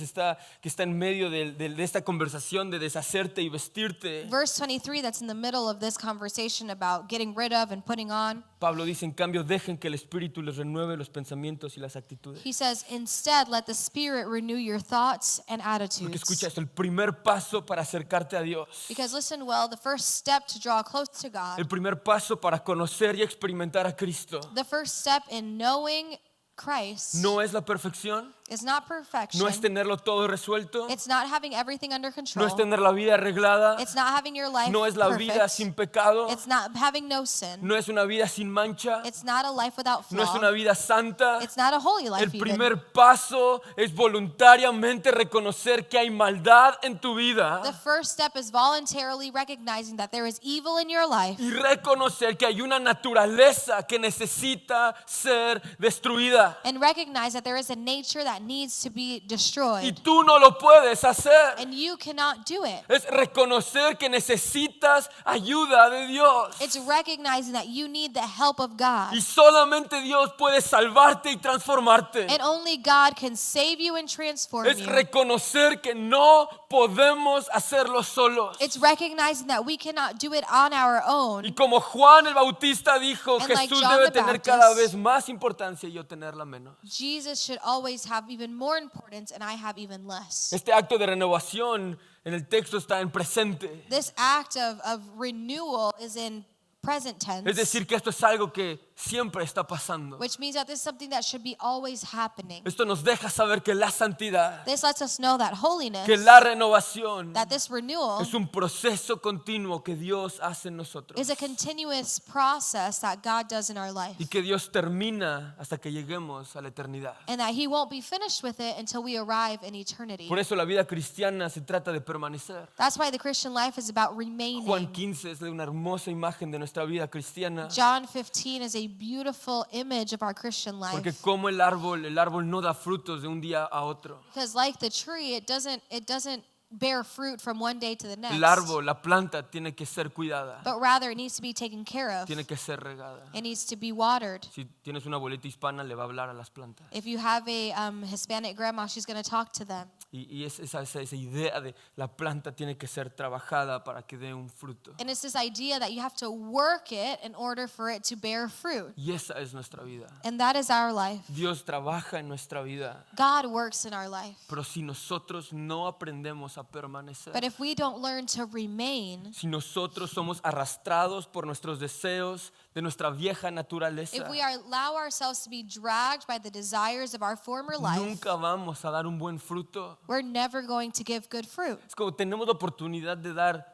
que está en medio de esta conversación de deshacerte y vestirte. Verse 23, that's in the middle of this conversation about getting rid of and putting on. Pablo dice, en cambio, dejen que el Espíritu les renueve los pensamientos y las actitudes. He says, instead, let the Spirit renew your thoughts and Porque attitudes. escucha esto, el primer paso para acercarte a Dios, Because listen well, the first step to draw close to God, el primer paso para conocer y experimentar a Cristo, the first step in knowing Christ no es la perfección, is not perfection. no es tenerlo todo resuelto, It's not having everything under no control. es tener la vida arreglada, It's not having your life no es la perfect. vida sin pecado, It's not having no sin. no es una vida sin mancha, It's not a life without no es flaw. una vida santa. It's not a holy life El even. primer paso es voluntariamente reconocer que hay maldad en tu The vida first step is voluntarily recognizing that there is evil in your life y reconocer que hay una naturaleza que necesita ser destruida. and recognize that there is a nature that needs to be Y destroyed. tú no lo puedes hacer. And you cannot do it. Es reconocer que necesitas ayuda de Dios. It's recognizing that you need the help of God. Y solamente Dios puede salvarte y transformarte. And only God can save you and transform Es you. reconocer que no podemos hacerlo solos. It's recognizing that we cannot do it on our own. Y como Juan el Bautista dijo, And like Jesús John debe the tener Baptist, cada vez más importancia y yo tenerla menos. Jesus should always have even more importance and I have even less. Este acto de renovación en el texto está en presente. This act of renewal is in present tense, Es decir, que esto es algo que siempre está pasando. which means that this is something that should be always happening. Esto nos deja saber que la santidad, This lets us know that holiness, que la renovación that this renewal es un proceso continuo que Dios hace en nosotros is a continuous process that God does in our life. y que Dios termina hasta que lleguemos a la eternidad. And that He won't be finished with it until we arrive in eternity. Por eso la vida cristiana se trata de permanecer. That's why the Christian life is about remaining. Juan 15 es una hermosa imagen de nuestra vida cristiana, John 15 is a beautiful image of our Christian porque life. como el árbol no da frutos de un día a otro. Because like the tree, it doesn't bear fruit from one day to the next. El árbol, la planta tiene que ser cuidada, But rather it needs to be taken care of. tiene que ser regada. It needs to be watered. Si tienes una abuelita hispana, le va a hablar a las plantas. If you have a Hispanic grandma, she's going to talk to them. Y es esa idea de la planta tiene que ser trabajada para que dé un fruto. And it's this idea that you have to work it in order for it to bear fruit. Y esa es nuestra vida. And that is our life. Dios trabaja en nuestra vida, God works in our life. pero si nosotros no aprendemos a permanecer, But if we don't learn to remain, si nosotros somos arrastrados por nuestros deseos de nuestra vieja naturaleza, if we allow ourselves to be dragged by the desires of our former life, nunca vamos a dar un buen fruto. we're never going to give good fruit. Es como tenemos la oportunidad de dar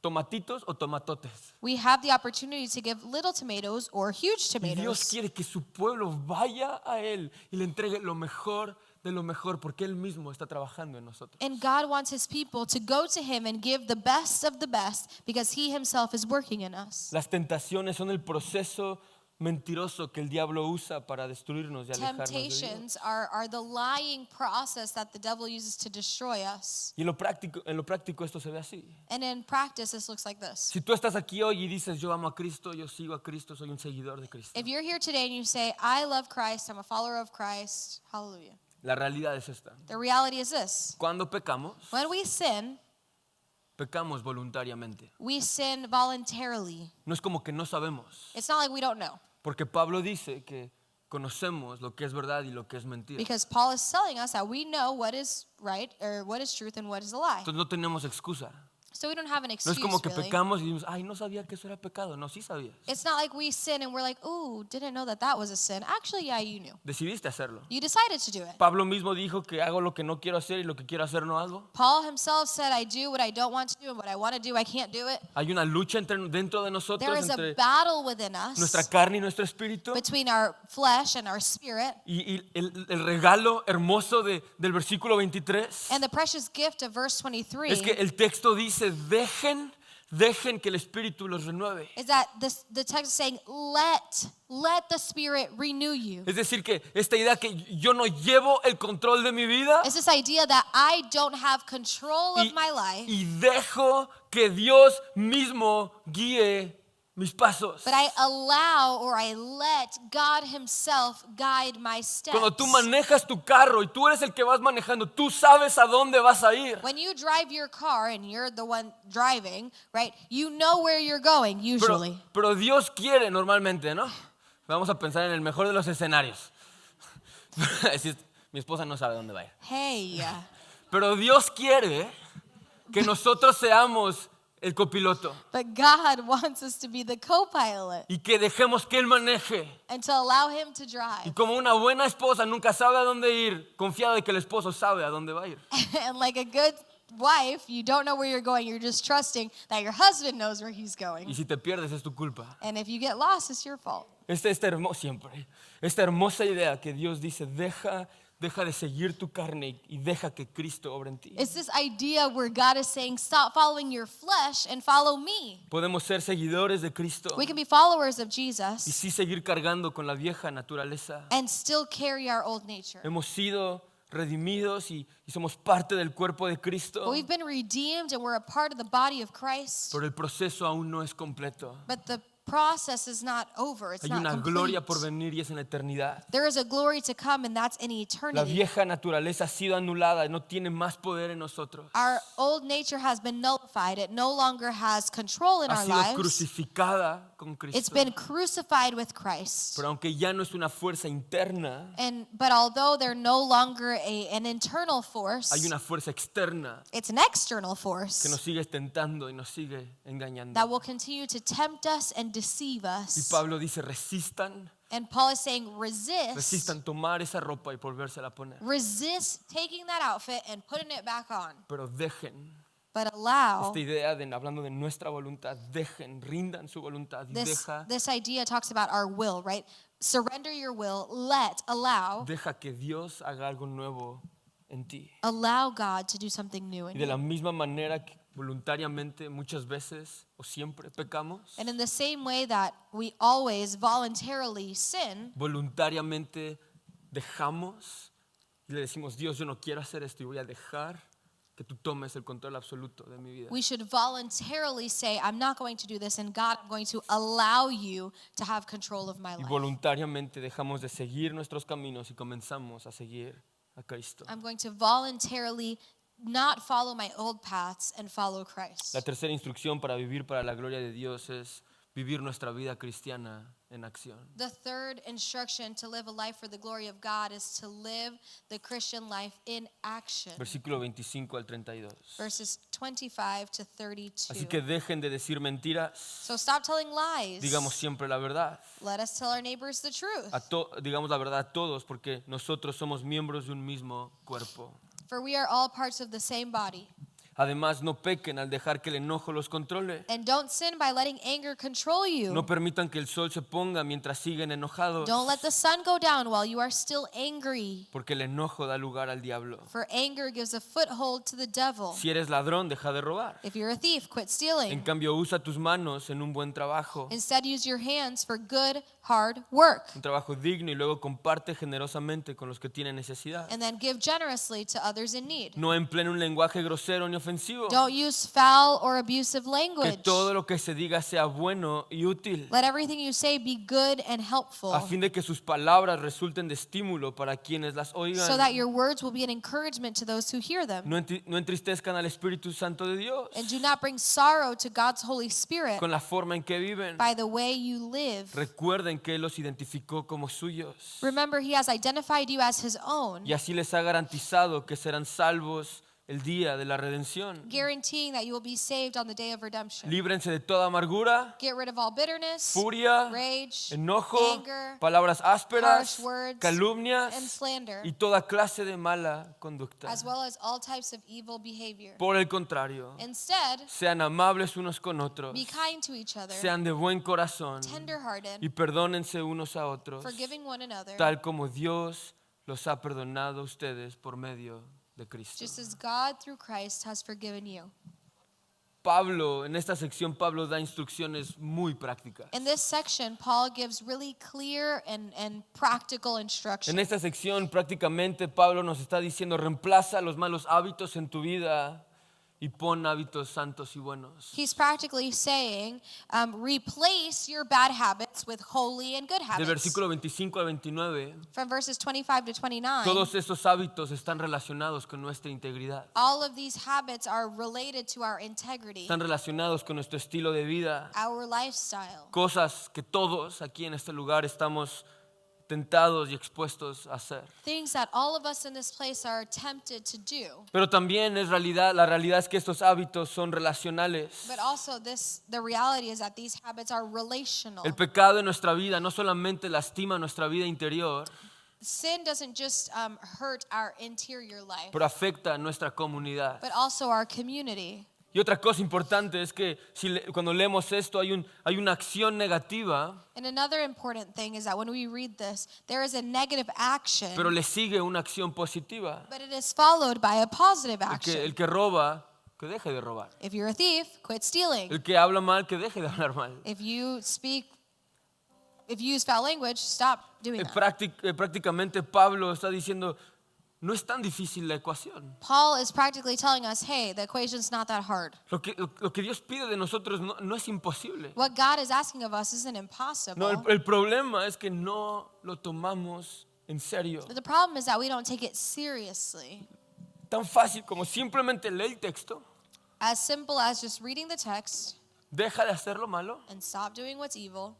tomatitos o tomatotes. We have the opportunity to give little tomatoes or huge Y Dios tomatoes. quiere que su pueblo vaya a Él y le entregue lo mejor de lo mejor, porque Él mismo está trabajando en nosotros. And God wants His people to go to Him and give the best of the best because He Himself is working in us. Las tentaciones son el proceso mentiroso que el diablo usa para destruirnos y alejarnos de Dios. Temptations are the lying process that the devil uses to destroy us. Y en lo práctico esto se ve así. And in practice, this looks like this. Si tú estás aquí hoy y dices, yo amo a Cristo, yo sigo a Cristo, soy un seguidor de Cristo. If you're here today and you say, I love Christ, I'm a follower of Christ, hallelujah. La realidad es esta. The reality is this. Cuando pecamos, When we sin, pecamos voluntariamente. we sin voluntarily. No es como que no sabemos, It's not like we don't know. porque Pablo dice que conocemos lo que es verdad y lo que es mentira. Because Paul is telling us that we know what is right or what is truth and what is a lie. Entonces no tenemos excusa. So we don't have an No excuse, es como que really. pecamos y decimos, ay, no sabía que eso era pecado. No, sí sabías. It's not like we sin and we're like, ooh, didn't know that that was a sin. Actually, yeah, you knew. Decidiste hacerlo. You decided to do it. Pablo mismo dijo que hago lo que no quiero hacer y lo que quiero hacer no hago. Paul himself said, I do what I don't want to do, and what I want to do, I can't do it. Hay una lucha dentro de There nosotros is a entre battle within us nuestra carne y nuestro espíritu. between our flesh and our spirit. Y el regalo hermoso del versículo 23 And the precious gift of verse es que 23 el texto dice, dejen que el espíritu los renueve. is that the text is saying, let the Spirit renew you. Es decir, que esta idea que yo no llevo el control de mi vida It's this idea that I don't have control of my life, y dejo que Dios mismo guíe mis pasos. but I allow or I let God Himself guide my steps. Cuando tú manejas tu carro y tú eres el que vas manejando, tú sabes a dónde vas a ir. When you drive your car and you're the one driving, right, you know where you're going usually. Pero Dios quiere normalmente, ¿no? Vamos a pensar en el mejor de los escenarios. Mi esposa no sabe dónde va a ir. Hey, Pero Dios quiere que nosotros seamos el copiloto but God wants us to be the co-pilot y que dejemos que Él maneje. and to allow Him to Y drive. como una buena esposa nunca sabe a dónde ir, confiada de que el esposo sabe a dónde va a ir. And like a good wife, you don't know where you're going. You're just trusting that your husband knows where he's Y going. si te pierdes es tu culpa. And if you get lost, it's your fault. Esta hermosa idea que Dios dice, deja de seguir tu carne y deja que Cristo obre en ti. It's this idea where God is saying, stop following your flesh and follow me. Podemos ser seguidores de Cristo We can be followers of y Jesus sí seguir cargando con la vieja naturaleza. and still carry our old nature. Hemos sido redimidos y somos parte del cuerpo de Cristo, But we've been redeemed and we're a part of the body of Christ. pero el proceso aún no es completo. But the process is not over. It's Hay not una complete. gloria por venir y es en la eternidad. There is a glory to come, and that's in La eternity. vieja naturaleza ha sido anulada y no tiene más poder en nosotros. Our old nature has been nullified. It no longer has control in Ha our sido lives. crucificada con It's Cristo. been crucified with Christ. Pero aunque ya no es una fuerza interna, But although they're no longer an internal force, hay una fuerza externa it's an external que force nos sigue tentando y nos sigue engañando. that will continue to tempt us and deceive Y us. Pablo dice, resistan, And Paul is saying, resist tomar esa ropa y volvérsela a poner. taking that outfit and putting it back on. Pero dejen But allow, esta idea de, hablando de nuestra voluntad, rindan su voluntad y this idea talks about our will, right? Surrender your will, deja que Dios haga algo nuevo en ti. allow God to do something new Y in de la you. misma manera que voluntariamente muchas veces o siempre pecamos, And in the same way that we always voluntarily sin, voluntariamente dejamos y le decimos, Dios, yo no quiero hacer esto y voy a dejar que tú tomes el control absoluto de mi vida. we should voluntarily say, I'm not going to do this, and God, I'm going to allow you to have control of my Y life. voluntariamente dejamos de seguir nuestros caminos y comenzamos a seguir a Cristo. I'm going to voluntarily not follow my old paths and follow Christ. La tercera instrucción para vivir para la gloria de Dios es vivir nuestra vida cristiana en acción. The third instruction to live a life for the glory of God is to live the Christian life in action. Versículo 25 al 32. Verses 25 to 32. Así que dejen de decir mentiras, So stop telling lies. digamos siempre la verdad. Let us tell our neighbors the truth. Digamos la verdad a todos, porque nosotros somos miembros de un mismo cuerpo. For we are all parts of the same body. Además, no pequen al dejar que el enojo los controle. And don't sin by letting anger control you. No permitan que el sol se ponga mientras siguen enojados, Don't let the sun go down while you are still angry. porque el enojo da lugar al diablo. For anger gives a foothold to the devil. Si eres ladrón, deja de robar. If you're a thief, quit En stealing. cambio, usa tus manos en un buen trabajo, Instead, use your hands for good, hard work. un trabajo digno, y luego comparte generosamente con los que tienen necesidad. And then give generously to others in need. No empleen un lenguaje grosero ni ofensivo. Don't use foul or abusive Que language. todo lo que se diga sea bueno y útil, Let everything you say be good and helpful, a fin de que sus palabras resulten de estímulo para quienes las so oigan. that your words will be an encouragement to those who hear them. No entristezcan al Espíritu Santo de Dios And do not bring sorrow to God's Holy Spirit con la forma en que viven. by the way you live. Recuerden que Él los identificó como suyos Remember, He has identified you as His own, y así les ha garantizado que serán salvos el día de la redención. guaranteeing that you will be saved on the day of redemption. Líbrense de toda amargura, Get rid of all bitterness, furia, rage, enojo, anger, palabras ásperas, harsh words, and calumnias slander, y toda clase de mala conducta. as well as all types of evil behavior. Por el contrario, Instead, sean amables unos con otros, be kind to each other, sean de buen corazón tender-hearted, y perdónense unos a otros, forgiving one another, tal como Dios los ha perdonado a ustedes por medio de Cristo. just as God through Christ has forgiven you. En esta sección, Pablo da instrucciones muy prácticas. In this section, Paul gives really clear and practical En instructions. esta sección, prácticamente, Pablo nos está diciendo, reemplaza los malos hábitos en tu vida y pon hábitos santos y buenos. He's practically saying, replace your bad habits with holy and good Del habits. versículo 25 al 29, From verses 25 to 29, todos estos hábitos están relacionados con nuestra integridad. all of these habits are related to our integrity, Están relacionados con nuestro estilo de vida. our lifestyle. Cosas que todos aquí en este lugar estamos tentados y expuestos a hacer. Things that all of us in this place are tempted to do. Pero también la realidad es que estos hábitos son relacionales. But also the reality is that these habits are relational. El pecado en nuestra vida no solamente lastima nuestra vida interior, Sin doesn't just hurt our interior life, pero afecta a nuestra comunidad. but also our community. Y otra cosa importante es que cuando leemos esto hay una acción negativa, And another important thing is that when we read this, there is a negative action, pero le sigue una acción positiva. but it is followed by a positive action. El que roba, que deje de robar. If you're a thief, quit stealing. El que habla mal, que deje de hablar mal. If you use foul language, stop doing that. Prácticamente Pablo está diciendo, no es tan difícil la ecuación. Paul is practically telling us, hey, the equation's not that hard. Lo que Dios pide de nosotros no es imposible. What God is asking of us isn't No, impossible. el problema es que no lo tomamos en serio. But the problem is that we don't take it seriously. Tan fácil como simplemente lee el texto, As simple as just reading the text deja de hacer lo malo and stop doing what's evil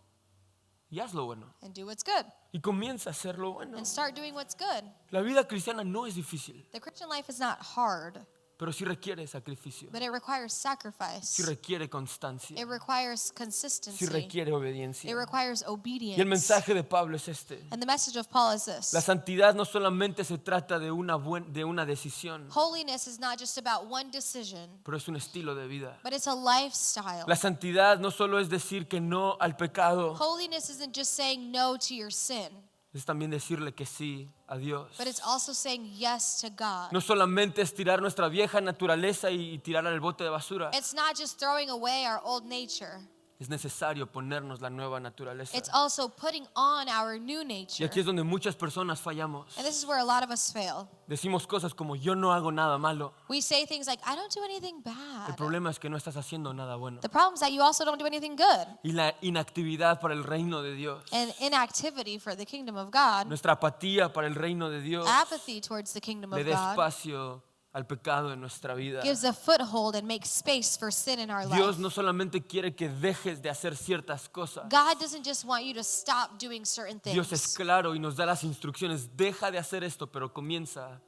y haz lo bueno. and do what's good. Y comienza a hacer lo bueno. And start doing what's good. La vida cristiana no es difícil, The Christian life is not hard, pero sí requiere sacrificio, but it requires sacrifice. sí requiere constancia, It requires sí consistency. requiere It obediencia. requires Y el obedience. mensaje de Pablo es este. And the message of Paul is this. La santidad no solamente se trata de una decisión, Holiness is not just about one decision, pero es un estilo de vida. but it's a lifestyle. La santidad no solo es decir que no al pecado, Holiness isn't just saying no to your sin, es también decirle que sí a Dios. but it's also saying yes to God. No solamente es tirar nuestra vieja naturaleza y tirarla al bote de basura. It's not just throwing away our old nature. Es necesario ponernos la nueva naturaleza. It's also putting on our new Y nature. aquí es donde muchas personas fallamos. And this is where a lot of us fail. Decimos cosas como yo no hago nada malo. We say things like, I don't do anything El bad. problema es que no estás haciendo nada bueno. The problem is that you also don't do anything good. Y la inactividad para el reino de Dios. And inactivity for the kingdom of God, Nuestra apatía para el reino de Dios apathy towards the kingdom le of da God, espacio al pecado en nuestra vida. gives a foothold and makes space for sin in our Dios life. no solamente quiere que dejes de hacer ciertas cosas. God doesn't just want you to stop doing certain Dios es things. claro y nos da las instrucciones. Deja de hacer esto, pero comienza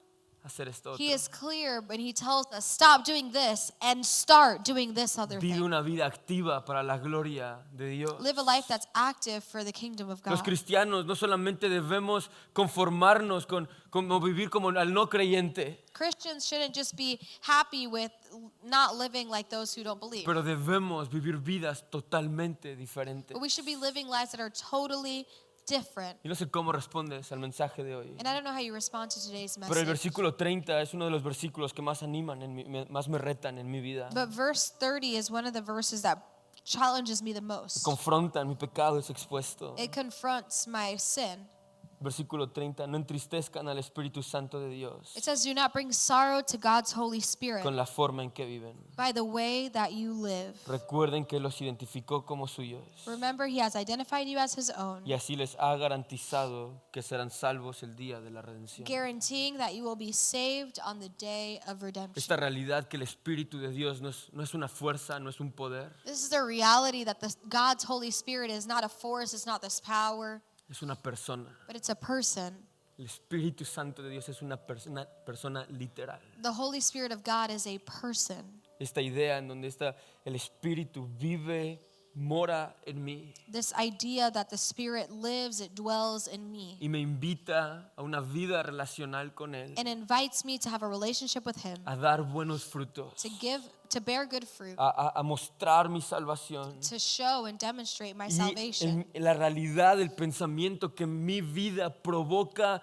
a hacer esto otro. He is clear, but he tells us, stop doing this and start doing this other Vive thing. una vida activa para la gloria de Dios. Live a life that's active for the kingdom of Los God. cristianos no solamente debemos conformarnos con vivir como al no creyente, Christians shouldn't just be happy with not living like those who don't believe. pero debemos vivir vidas totalmente diferentes. But we should be living lives that are totally different. Y no sé cómo respondes al mensaje de hoy, And I don't know how you respond to today's pero el message. versículo 30 es uno de los versículos que más animan, más me retan en mi vida. But verse 30 is one of the verses that challenges me the most. Confrontan, mi pecado es expuesto. It confronts my sin. Versículo 30, no entristezcan al Espíritu Santo de Dios It says, do not bring sorrow to God's Holy Spirit con la forma en que viven. by the way that you live. Recuerden que los identificó como suyos Remember, he has identified you as his own, y así les ha garantizado que serán salvos el día de la redención. guaranteeing that you will be saved on the day of redemption. Esta realidad que el Espíritu de Dios no es una fuerza, no es un poder, This is the reality that God's Holy Spirit is not a force, it's not this power, es una persona. but it's a person. El Espíritu Santo de Dios es una persona literal. The Holy Spirit of God is a person. Esta idea en donde el Espíritu vive, mora en mí This idea that the Spirit lives, it dwells in me, y me invita a una vida relacional con Él, and invites me to have a relationship with him, a dar buenos frutos, to bear good fruit, a mostrar mi salvación. to show and demonstrate my Y salvation. en la realidad del pensamiento que mi vida provoca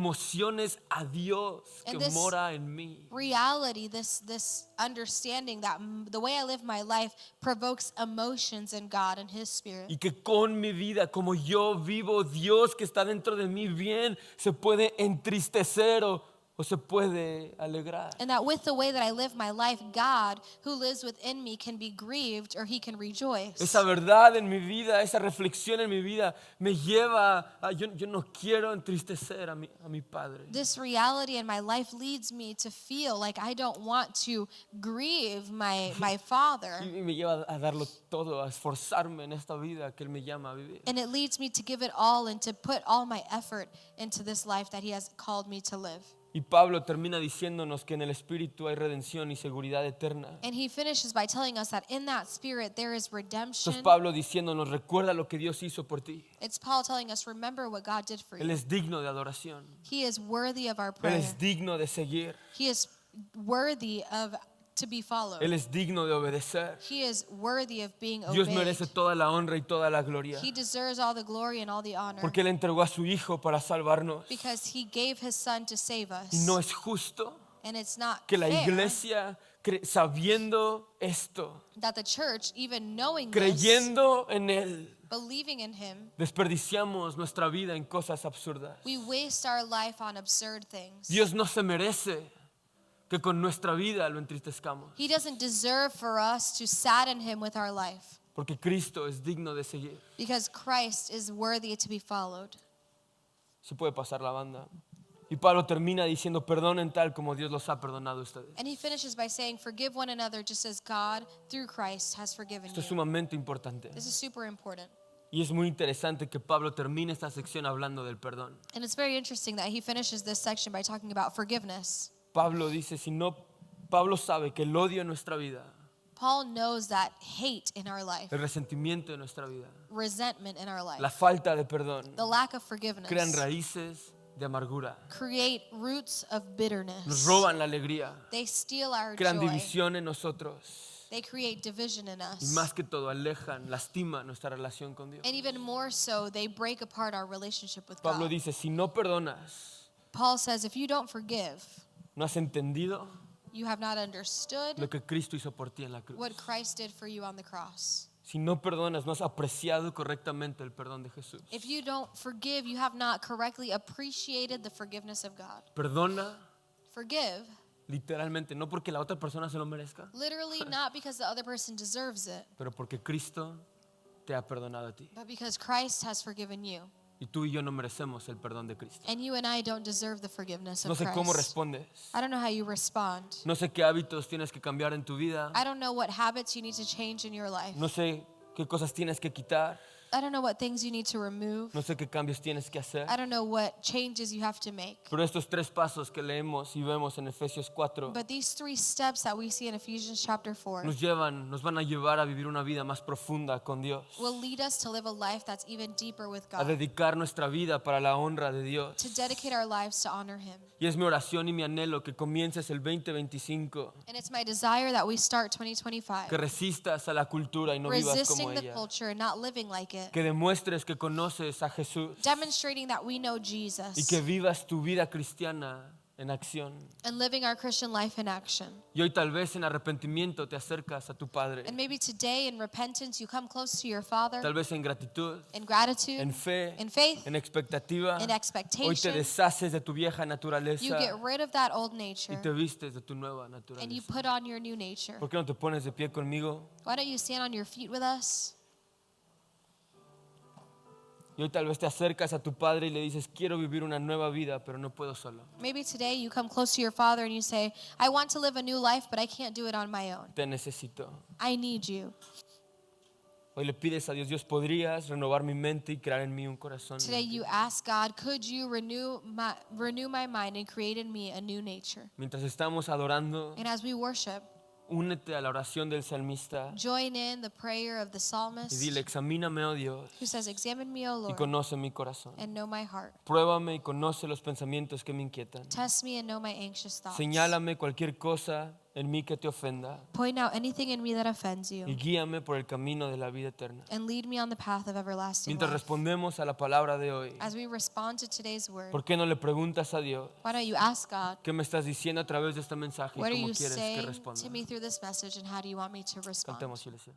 emociones a Dios que And this mora en mí. Reality, this understanding that the way I live my life provokes emotions in God and his Spirit. Y que con mi vida, como yo vivo, Dios que está dentro de mí bien, se puede entristecer o se puede alegrar. And that with the way that I live my life, God, who lives within me, can be grieved or he can rejoice. Esa verdad en mi vida, esa reflexión en mi vida me lleva a, yo no quiero entristecer a mi Padre. This reality in my life leads me to feel like I don't want to grieve my Father. Y me lleva a darlo todo, a esforzarme en esta vida que Él me llama a vivir. And it leads me to give it all and to put all my effort into this life that he has called me to live. Y Pablo termina diciéndonos que en el Espíritu hay redención y seguridad eterna. And he finishes by telling us that in that Spirit there is redemption. Entonces Pablo diciéndonos, recuerda lo que Dios hizo por ti. It's Paul telling us, remember what God did for Él you. es digno de adoración. He is worthy of our Él prayer. es digno de seguir. He is worthy of to be followed. Él es digno de obedecer. He is worthy of being Dios obeyed. merece toda la honra y toda la gloria. He deserves all the glory and all the honor Porque Él entregó a su Hijo para salvarnos. because he gave his son to save us. Y no es justo And it's not que la fair iglesia, sabiendo esto, that the church, even knowing this, creyendo en Él, believing in him, desperdiciamos nuestra vida en cosas absurdas. we waste our life on absurd things. Dios no se merece que con nuestra vida lo entristezcamos, He doesn't deserve for us to sadden him with our life, porque Cristo es digno de seguir. because Christ is worthy to be followed. Si puede pasar la banda. Y Pablo termina diciendo, perdonen tal como Dios los ha perdonado a ustedes. And he finishes by saying, forgive one another just as God, through Christ, has forgiven Esto es you. sumamente importante. This is super important. Y es muy interesante que Pablo termine esta sección hablando del perdón. And it's very interesting that he finishes this section by talking about forgiveness. Pablo dice, Pablo sabe que el odio en nuestra vida, Paul knows that hate in our life, el resentimiento en nuestra vida, resentment in our la life, falta de perdón, the lack of crean forgiveness, raíces de amargura, create roots of nos bitterness. roban la alegría, They steal our crean joy. división en nosotros They create division in y us. más que todo alejan, lastiman nuestra relación con Dios. And even more so, they break apart our relationship with Pablo God. dice, si no perdonas, Paul says, if you don't forgive, no has entendido you have not understood lo que Cristo hizo por ti en la cruz. what Christ did for you on the cross. Si no perdonas, no has apreciado correctamente el perdón de Jesús. If you don't forgive, you have not correctly appreciated the forgiveness of God. Perdona Forgive, literalmente, no porque la otra persona se lo merezca, literally not because the other person deserves it, pero porque Cristo te ha perdonado a ti. but because Christ has forgiven you. Y tú y yo no merecemos el perdón de Cristo. And you and I don't deserve the forgiveness No of sé cómo Christ. respondes. I don't know how you respond. No sé qué hábitos tienes que cambiar en tu vida. I don't know what habits you need to change in your life. No sé qué cosas tienes que quitar. I don't know what things you need to remove. No sé qué cambios tienes que hacer. I don't know what changes you have to make. Pero estos 3 pasos que leemos y vemos en Efesios 4 But these 3 steps that we see in Ephesians chapter 4 nos van a llevar a vivir una vida más profunda con Dios. will lead us to live a life that's even deeper with A God, dedicar nuestra vida para la honra de Dios. to dedicate our lives to honor Him. Y es mi oración y mi anhelo que comiences el 2025, And it's my desire that we start 2025 que resistas a la cultura y no vivas resisting como the ella. culture and not living like it, Que demuestres que conoces a Jesús demonstrating that we know y Jesus que vivas tu vida cristiana en acción. and living our Christian life in action. Y hoy tal vez en arrepentimiento te acercas a tu Padre, And maybe today in repentance you come close to your Father, tal vez en gratitud, in gratitude, en fe, in faith, en expectativa. in Hoy te expectation. deshaces de tu vieja You naturaleza get rid of that old y nature te vistes de tu nueva and you naturaleza. put on your new nature. ¿Por qué no te pones de pie conmigo? Why don't you stand on your feet with us? Y hoy tal vez te acercas a tu Padre y le dices, quiero vivir una nueva vida, pero no puedo solo. Maybe today you come close to your Father and you say, I want to live a new life, but I can't do it on my own. Te necesito. I need you. Hoy le pides a Dios, Dios, ¿podrías renovar mi mente y crear en mí un corazón? Today you ask God, could you renew my mind and create in me a new nature? Mientras estamos adorando, And as we worship, únete a la oración del salmista join in the prayer of the y psalmist dile, examíname, oh Dios, who says, examine me, O y Lord, conoce mi corazón. and know my heart. Pruébame y conoce los pensamientos que me inquietan. Test me and know my anxious thoughts. Señálame cualquier cosa en mí que te ofenda Point out anything in me that offends y you guíame por el camino de la vida eterna. and lead me on the path of everlasting Mientras life. respondemos a la palabra de hoy, As we respond to today's word, ¿por qué no le preguntas a Dios why don't you ask God, qué me estás diciendo a través de este mensaje y what are cómo you quieres que saying responda? to me through this message and how do you want me to respond? Cantemos, iglesia.